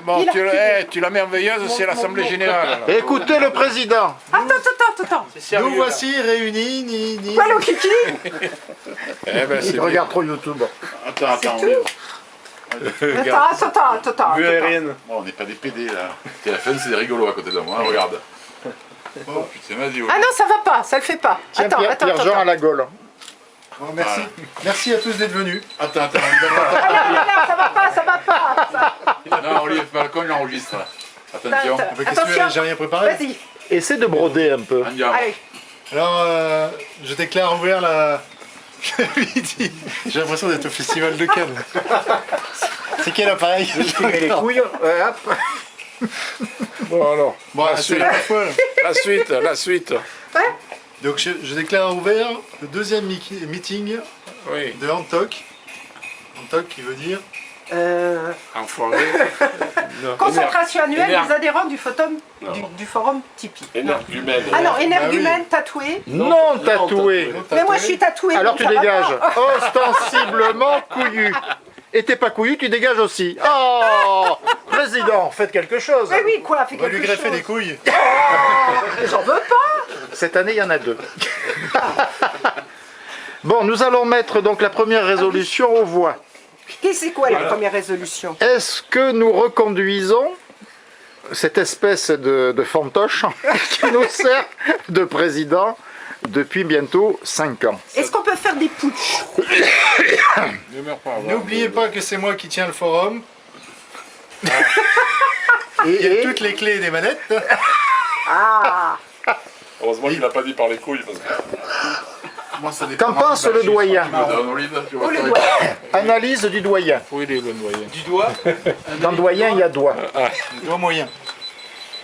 bon, tu la merveilleuse, c'est l'Assemblée Générale. Écoutez le président. Attends. Nous voici réunis, Allô, Kiki. Eh ben, Il regarde trop YouTube. Attends, Attends. Vue aérienne. Bon, on n'est pas des PD là. TF1, c'est des rigolos à côté de moi, regarde. Oh putain, vas-y. Ah non, ça va pas, ça le fait pas. Tiens, Pierre-Jean à la gaule. Bon, merci. Merci à tous d'être venus. Attends. Ça va pas. Non, Olivier Falcon, il enregistre. Attention. J'ai rien préparé. Vas-y. Essaie de broder un peu. Andiamo. Allez. Alors, je déclare ouvert la... J'ai l'impression d'être au festival de Cannes. C'est quel appareil? Les couilles, hop. Bon alors, Bon, c'est la fois. Là. la suite. Donc je déclare ouvert le deuxième meeting Oui, de Antoc. Antoc qui veut dire... enfoiré. Concentration annuelle Énerve. des adhérents du forum Tipeee. Énergumène. Ah non, énergumène, oui. tatoué. Non tatoué. Mais moi je suis tatoué. Alors donc tu ça va dégages. pas. Ostensiblement couillu. Et t'es pas couillu, tu dégages aussi. Oh, président, faites quelque chose. Mais oui, quoi, fais On va quelque lui greffer chose. des couilles. J'en veux pas. Cette année, il y en a 2. Bon, nous allons mettre donc la première résolution aux voix. C'est quoi la première résolution? Est-ce que nous reconduisons cette espèce de fantoche qui nous sert de président depuis bientôt 5 ans? Est-ce qu'on peut faire des putsch? Ne meurs pas. N'oubliez pas que c'est moi qui tiens le forum. Et Toutes les clés des manettes. Ah. Heureusement qu'il n'a pas dit par les couilles parce que. Moi, ça dépend. qu'en pense le doyen? Oh, le doigt. Analyse du doyen. Oui, il est le doyen. Du doigt. Dans doyen, il y a doigt. Doigt moyen.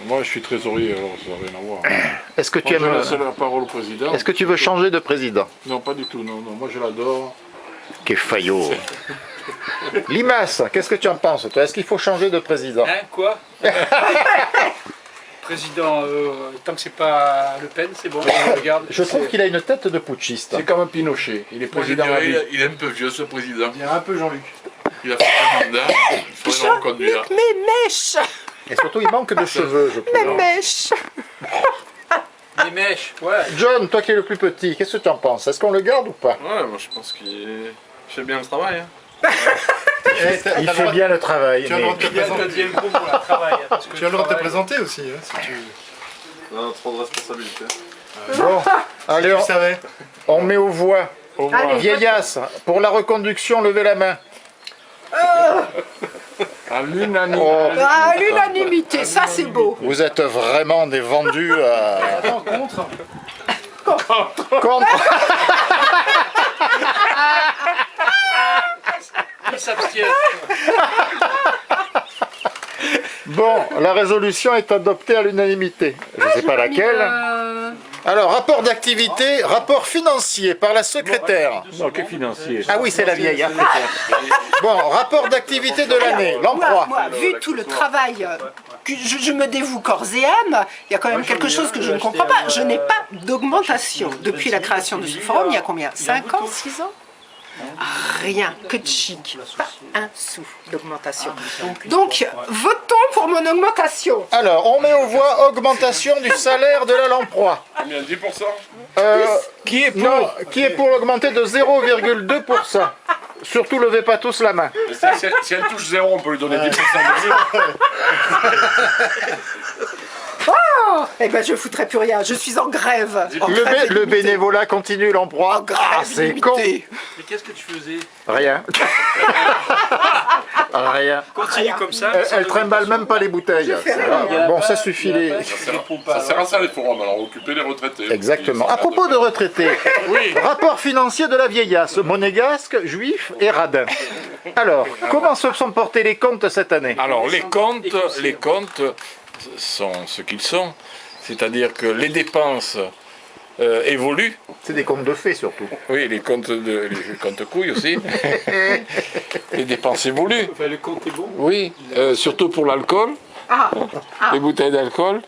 Moi, je suis trésorier, alors ça n'a rien à voir. Est-ce que tu Moi, je aimes... laisse la parole au président. Est-ce que tu veux changer de président? Non, pas du tout, non. Moi, je l'adore. Qu'est faillot. Limace, qu'est-ce que tu en penses, toi? Est-ce qu'il faut changer de président? Hein, quoi? Président, tant que c'est pas Le Pen, c'est bon, on regarde. Je trouve qu'il a une tête de putschiste. C'est comme un Pinochet. Il est président à vie. Il est un peu vieux ce président. Il y a un peu Jean-Luc. Il a fait un mandat. Il faudrait le reconduire. Mes mèches. Et surtout, il manque de cheveux, je Mes crois. mèches. Les mèches, ouais. John, toi qui es le plus petit, qu'est-ce que tu en penses? Est-ce qu'on le garde ou pas? Ouais, moi je pense qu'il fait bien le travail. Hein. Il fait bien le travail. Tu as le droit de te Il y a le présenter. deuxième groupe pour le travail. Parce que Tu as le droit de te travail- présenter aussi, hein, si tu Non, trop de responsabilité. Bon, allez, tu savais. on met aux voix. Allez. Vieillesse, pour la reconduction, levez la main. À l'unanimité. Oh, À l'unanimité, ça c'est beau. vous êtes vraiment des vendus à... Contre. Contre. Qui s'abstient? Bon, la résolution est adoptée à l'unanimité. Je ne sais pas laquelle. Alors, rapport d'activité, rapport financier par la secrétaire. Non, que financier. Ah oui, c'est la vieille. Hein. Bon, rapport d'activité de l'année, l'emploi. Moi, vu tout le travail que je me dévoue corps et âme, il y a quand même quelque chose que je ne comprends pas. Je n'ai pas d'augmentation. Depuis la création de ce forum, il y a combien? 5 ans, 6 ans? Rien, que de chic. Pas un sou d'augmentation. Donc, votons pour mon augmentation. Alors, on met aux voix augmentation du salaire de la Lamproie. Combien? 10%? Qui est pour l'augmenter de 0,2%? Surtout, levez pas tous la main. Si elle touche 0, on peut lui donner 10% de mieux. Oh, eh ben, je foutrais plus rien. Je suis en grève. En grève Le illimitée. bénévolat continue, l'emploi. En grève Ah, c'est con. illimitée. Mais qu'est-ce que tu faisais? Rien. Rien. Continue comme ça. Elle trimballe même pas les bouteilles. Bon, ça suffit. Ça sert à ça les forums, alors occuper les retraités. Exactement. À propos de retraités, rapport financier de la vieillasse, monégasque, juif et radin. Alors, comment se sont portés les comptes cette année? Alors, les comptes sont ce qu'ils sont. C'est-à-dire que les dépenses évoluent. C'est des comptes de fait surtout. Oui, les comptes couilles aussi. Les dépenses évoluent. Enfin, le compte est bon. Oui, surtout pour l'alcool, les bouteilles d'alcool.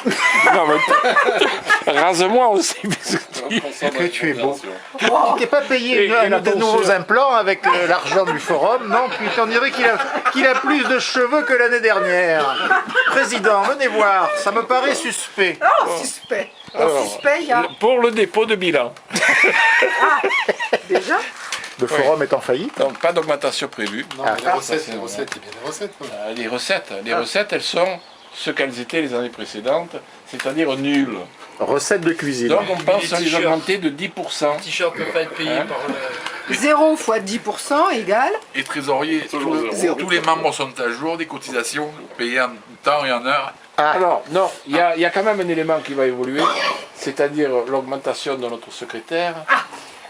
Non, mais rase-moi aussi. Que tu es beau. Tu t'es pas payé de nouveaux implants avec l'argent du forum, non? Puis on dirait qu'il a plus de cheveux que l'année dernière. Président, venez voir, ça me paraît suspect. Oh, suspect. Alors, Suspect, il y a... pour le dépôt de bilan. Déjà? Le forum est en faillite. Donc pas d'augmentation prévue. Non, mais les recettes, il y a bien des recettes. Quoi. Les recettes, elles sont ce qu'elles étaient les années précédentes, c'est-à-dire nulles. Recette de cuisine. Donc on pense à les t-shirts. augmenter de 10%. Le t-shirt ne peut pas être payé Hein par le... 0 fois 10% égale... Et trésorier, tous les membres sont à jour des cotisations payées en temps et en heure. Alors, non, il y a quand même un élément qui va évoluer, c'est-à-dire l'augmentation de notre secrétaire.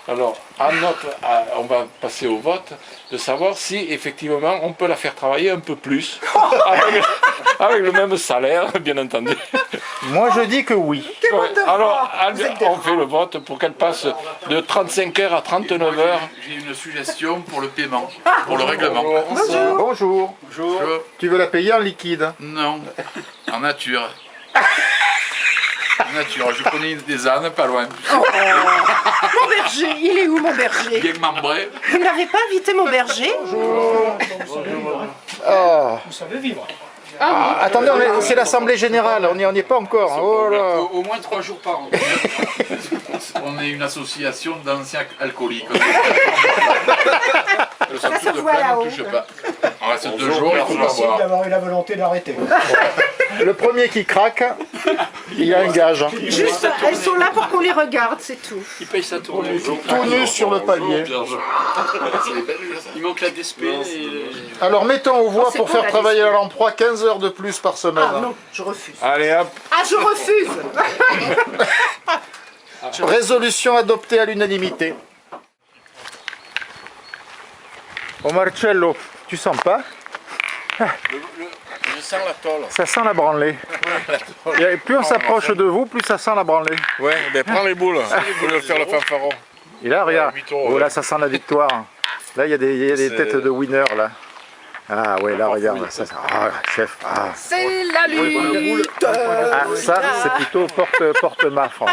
Alors, on va passer au vote de savoir si effectivement on peut la faire travailler un peu plus, avec le même salaire, bien entendu. Moi je dis que oui. Ouais, alors, on fait le vote pour qu'elle passe de 35 heures à 39 heures. J'ai une suggestion pour le paiement, pour le règlement. Bonjour. Tu veux la payer en liquide? Non, en nature. En nature, je connais des ânes pas loin. Mon berger, il est où mon berger? Bien membré. Vous n'avez pas invité mon berger? Oh. Vous savez vivre. Attendez, c'est l'Assemblée Générale, on n'y est pas encore. Oh là. Au moins 3 jours par an. On est une association d'anciens alcooliques. Le Ça ceinture se de voit pain là-haut. ne touche pas. On reste 2 jours, il faut pas boire. d'avoir eu la volonté d'arrêter. Le premier qui craque, il y a un gage. Juste, elles sont là pour qu'on les regarde, c'est tout. Il paye sa tournée. Tout nu sur le palier. Il manque la DSP et... Alors mettons aux voix c'est pour pour faire la travailler la lamproie 15 heures de plus par semaine. Ah non, je refuse. Allez hop, Ah, je refuse. Résolution adoptée à l'unanimité. Oh Marcello, tu sens pas? je sens la tôle. Ça sent la branlée. Et plus on s'approche de vous, plus ça sent la branlée. Ouais, ben prends les boules, pour le faire le fanfaron. Et là, regarde. Mytho, Oh ouais. là, ça sent la victoire. Là, il y a des têtes de winner là. Ah ouais, là, regarde. Ça, ah, chef. Ah, C'est la lutte. ça c'est plutôt porte-mafre.